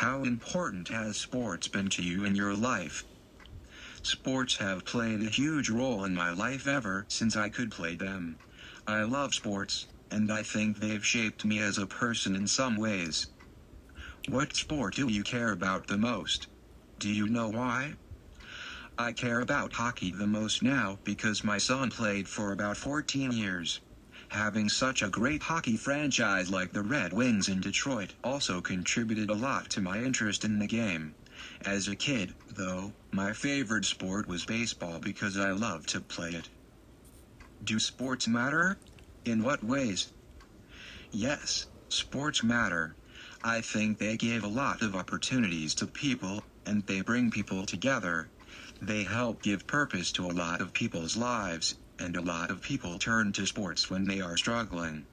How important has sports been to you in your life? Sports have played a huge role in my life ever since I could play them. I love sports, and I think they've shaped me as a person in some ways. What sport do you care about the most? Do you know why? I care about hockey the most now because my son played for about 14 years. Having such a great hockey franchise like the Red Wings in Detroit also contributed a lot to my interest in the game. As a kid, though, my favorite sport was baseball because I loved to play it. Do sports matter? In what ways? Yes, sports matter. I think they give a lot of opportunities to people, and they bring people together. They help give purpose to a lot of people's lives, and a lot of people turn to sports when they are struggling.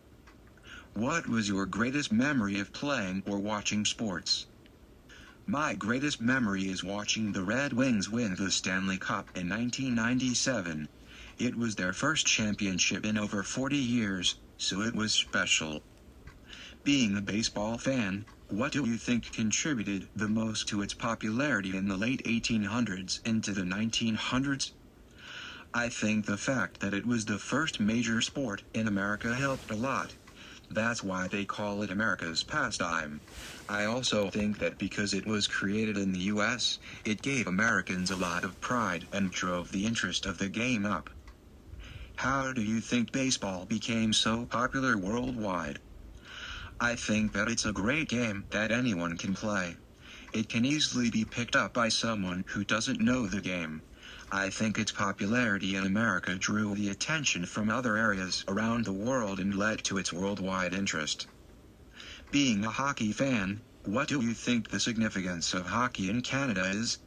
What was your greatest memory of playing or watching sports? My greatest memory is watching the Red Wings win the Stanley Cup in 1997. It was their first championship in over 40 years, so it was special. Being a baseball fan, what do you think contributed the most to its popularity in the late 1800s into the 1900s? I think the fact that it was the first major sport in America helped a lot. That's why they call it America's pastime. I also think that because it was created in the US, it gave Americans a lot of pride and drove the interest of the game up. How do you think baseball became so popular worldwide? I think that it's a great game that anyone can play. It can easily be picked up by someone who doesn't know the game. I think its popularity in America drew the attention from other areas around the world and led to its worldwide interest. Being a hockey fan, what do you think the significance of hockey in Canada is?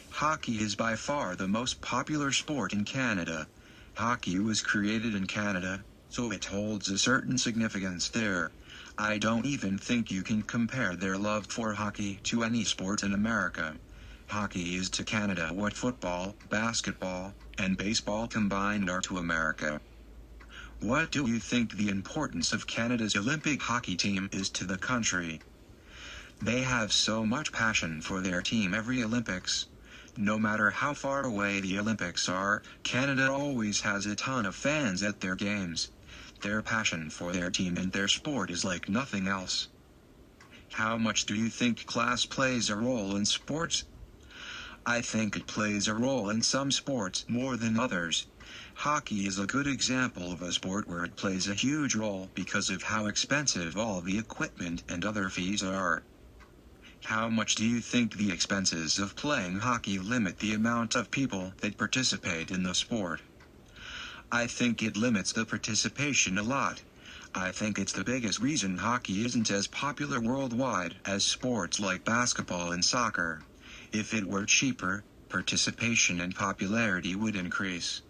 Hockey is by far the most popular sport in Canada. Hockey was created in Canada, so it holds a certain significance there. I don't even think you can compare their love for hockey to any sport in America. Hockey is to Canada what football, basketball, and baseball combined are to America. What do you think the importance of Canada's Olympic hockey team is to the country? They have so much passion for their team every Olympics. No matter how far away the Olympics are, Canada always has a ton of fans at their games. Their passion for their team and their sport is like nothing else. How much do you think class plays a role in sports? I think it plays a role in some sports more than others. Hockey is a good example of a sport where it plays a huge role because of how expensive all the equipment and other fees are. How much do you think the expenses of playing hockey limit the amount of people that participate in the sport? I think it limits the participation a lot. I think it's the biggest reason hockey isn't as popular worldwide as sports like basketball and soccer. If it were cheaper, participation and popularity would increase.